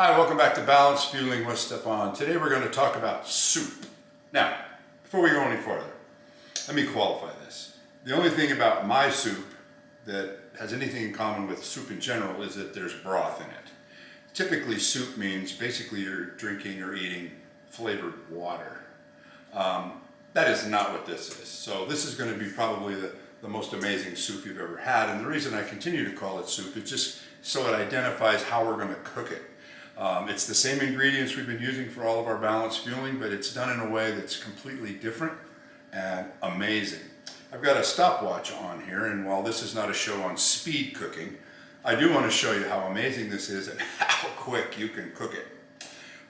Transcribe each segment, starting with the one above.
Hi, welcome back to Balanced Fueling with Steffon. Today we're going to talk about soup. Now, before we go any further, let me qualify this. The only thing about my soup that has anything in common with soup in general is that there's broth in it. Typically, soup means basically you're drinking or eating flavored water. That is not what this is. So this is going to be probably the most amazing soup you've ever had. And the reason I continue to call it soup is just so it identifies how we're going to cook it. It's the same ingredients we've been using for all of our balanced fueling, but it's done in a way that's completely different and amazing. I've got a stopwatch on here, and while this is not a show on speed cooking, I do want to show you how amazing this is and how quick you can cook it.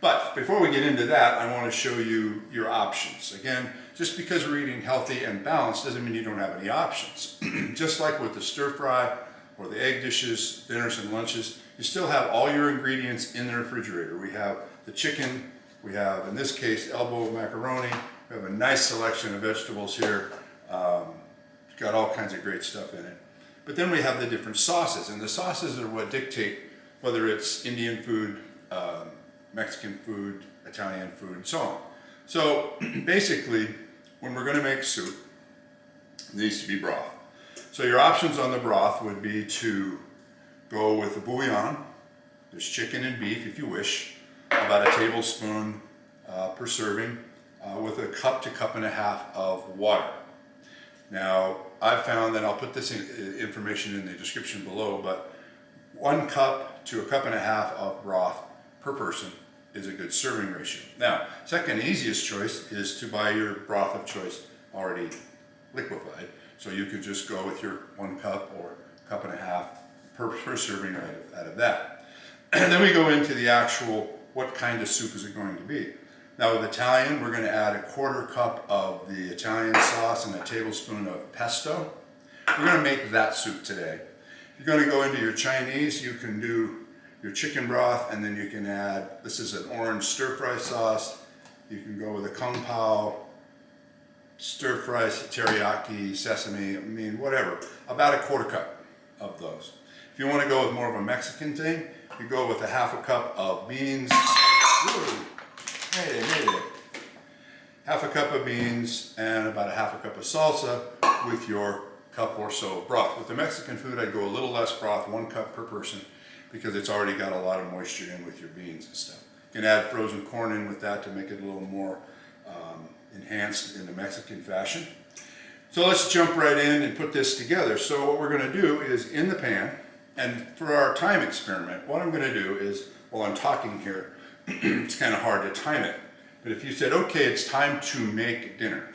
But before we get into that, I want to show you your options. Again, just because we're eating healthy and balanced doesn't mean you don't have any options. Just like with the stir fry or the egg dishes, dinners and lunches, you still have all your ingredients in the refrigerator. We have the chicken, we have, in this case, elbow macaroni, we have a nice selection of vegetables here. It's got all kinds of great stuff in it. But then we have the different sauces, and the sauces are what dictate whether it's Indian food, Mexican food, Italian food, and so on. So basically, when we're going to make soup, it needs to be broth. So your options on the broth would be to go with a bouillon. There's chicken and beef if you wish, about a tablespoon per serving, with a cup to cup and a half of water. Now, I've found that I'll put this information in the description below, but 1 cup to a cup and a half of broth per person is a good serving ratio. Now, second easiest choice is to buy your broth of choice already liquefied. So you could just go with your 1 cup or cup and a half per serving out of that. And then we go into the actual, what kind of soup is it going to be? Now with Italian, we're going to add a 1/4 cup of the Italian sauce and a tablespoon of pesto. We're going to make that soup today. If you're going to go into your Chinese, you can do your chicken broth, and then you can add, this is an orange stir fry sauce. You can go with a kung pao, stir fry, teriyaki, sesame, I mean, whatever. About a 1/4 cup of those. If you want to go with more of a Mexican thing, you go with a 1/2 cup of beans. Ooh, hey, made it. 1/2 cup of beans and about a 1/2 cup of salsa with your cup or so of broth. With the Mexican food, I'd go a little less broth, 1 cup per person, because it's already got a lot of moisture in with your beans and stuff. You can add frozen corn in with that to make it a little more enhanced in the Mexican fashion. So let's jump right in and put this together. So what we're going to do is in the pan, and for our time experiment, what I'm going to do is, while I'm talking here, it's kind of hard to time it, but if you said, okay, it's time to make dinner.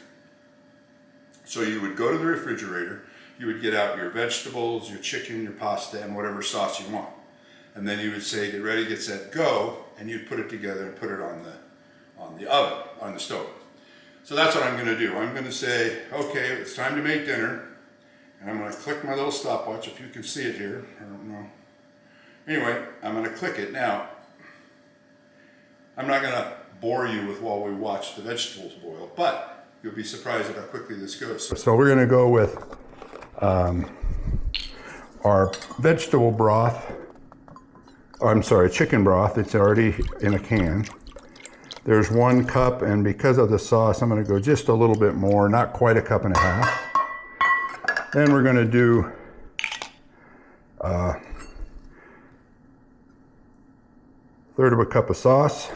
So you would go to the refrigerator, you would get out your vegetables, your chicken, your pasta, and whatever sauce you want. And then you would say, get ready, get set, go, and you'd put it together and put it on the oven, on the stove. So that's what I'm going to do. I'm going to say, okay, it's time to make dinner, and I'm going to click my little stopwatch, if you can see it here. I don't know. Anyway, I'm going to click it. Now, I'm not going to bore you with while we watch the vegetables boil, but you'll be surprised at how quickly this goes. So we're going to go with our vegetable broth. Oh, I'm sorry, chicken broth. It's already in a can. There's 1 cup, and because of the sauce, I'm going to go just a little bit more, not quite a cup and a half. Then we're going to do a 1/3 of a cup of sauce.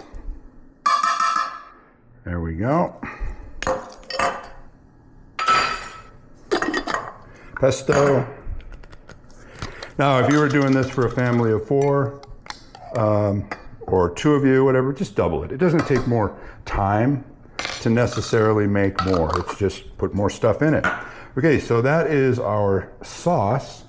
There we go. Pesto. Now, if you were doing this for a family of 4, or 2 of you, whatever, just double it. It doesn't take more time to necessarily make more. It's just put more stuff in it. Okay, so that is our sauce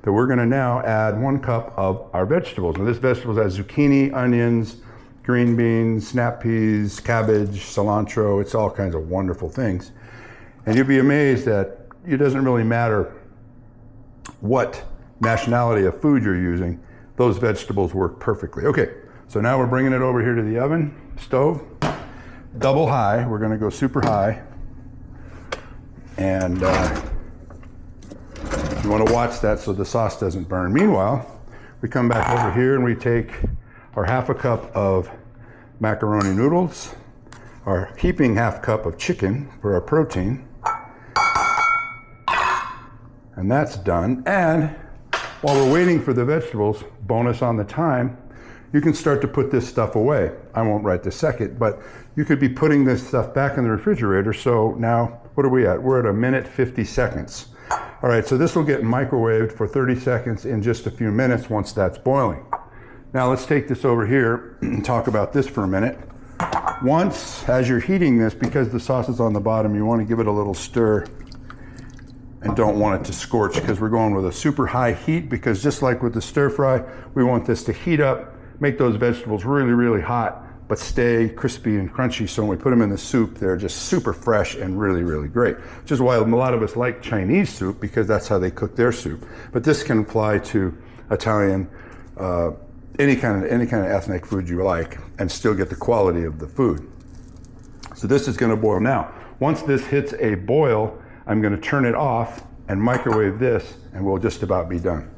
that we're gonna now add 1 cup of our vegetables. Now this vegetables has zucchini, onions, green beans, snap peas, cabbage, cilantro. It's all kinds of wonderful things. And you'll be amazed that it doesn't really matter what nationality of food you're using. Those vegetables work perfectly. Okay, so now we're bringing it over here to the oven, stove, double high. We're gonna go super high. And you wanna watch that so the sauce doesn't burn. Meanwhile, we come back over here and we take our half a cup of macaroni noodles, our heaping half cup of chicken for our protein. And that's done. And while we're waiting for the vegetables, bonus on the time, you can start to put this stuff away. I won't right this second, but you could be putting this stuff back in the refrigerator. So now, what are we at? We're at 1:50 seconds. All right, so this will get microwaved for 30 seconds in just a few minutes once that's boiling. Now let's take this over here and talk about this for a minute. Once, as you're heating this, because the sauce is on the bottom, you want to give it a little stir and don't want it to scorch, because we're going with a super high heat, because just like with the stir fry, we want this to heat up, make those vegetables really, really hot, but stay crispy and crunchy. So when we put them in the soup, they're just super fresh and really, really great. Which is why a lot of us like Chinese soup, because that's how they cook their soup. But this can apply to Italian, any kind of ethnic food you like, and still get the quality of the food. So this is going to boil now. Once this hits a boil, I'm going to turn it off and microwave this, and we'll just about be done.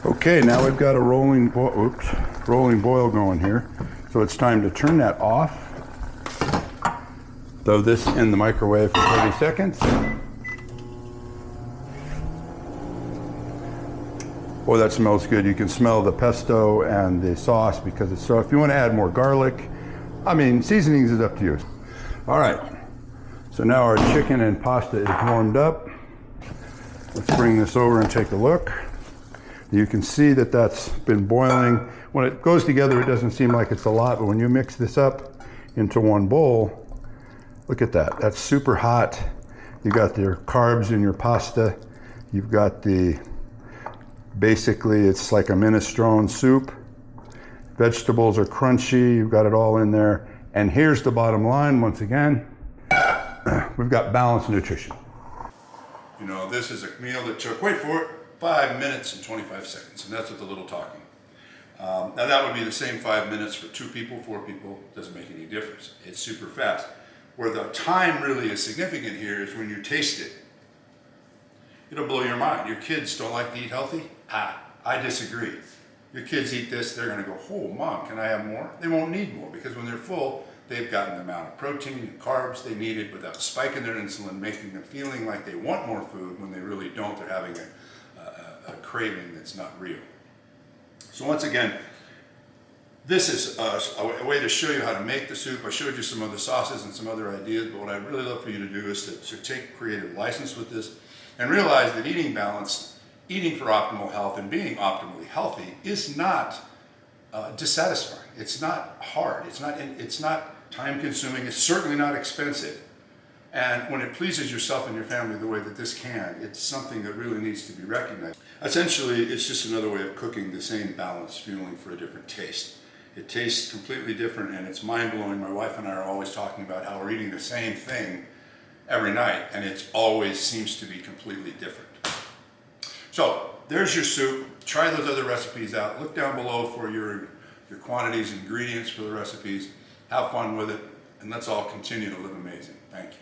Okay, now we've got a rolling boil going here. So it's time to turn that off. Throw this in the microwave for 30 seconds. Boy, that smells good. You can smell the pesto and the sauce because it's so. If you want to add more garlic, I mean, seasonings is up to you. All right, so now our chicken and pasta is warmed up. Let's bring this over and take a look. You can see that that's been boiling. When it goes together, it doesn't seem like it's a lot, but when you mix this up into one bowl, look at that. That's super hot. You got your carbs in your pasta. You've got basically it's like a minestrone soup. Vegetables are crunchy. You've got it all in there. And here's the bottom line, once again, we've got balanced nutrition. You know, this is a meal that took, wait for it, 5 minutes and 25 seconds, and that's with a little talking. Now that would be the same 5 minutes for 2 people, 4 people, doesn't make any difference. It's super fast. Where the time really is significant here is when you taste it. It'll blow your mind. Your kids don't like to eat healthy? I disagree. Your kids eat this, they're gonna go, oh, Mom, can I have more? They won't need more, because when they're full, they've gotten the amount of protein and carbs they needed without spiking their insulin, making them feeling like they want more food when they really don't. They're having a craving that's not real. So once again, this is a way to show you how to make the soup. I showed you some other sauces and some other ideas, but what I'd really love for you to do is to take creative license with this and realize that eating balanced, eating for optimal health, and being optimally healthy is not dissatisfying. It's not hard. It's not time-consuming. It's certainly not expensive. And when it pleases yourself and your family the way that this can, it's something that really needs to be recognized. Essentially, it's just another way of cooking the same balanced fueling for a different taste. It tastes completely different, and it's mind-blowing. My wife and I are always talking about how we're eating the same thing every night, and it always seems to be completely different. So there's your soup. Try those other recipes out. Look down below for your quantities, ingredients for the recipes. Have fun with it, and let's all continue to live amazing. Thank you.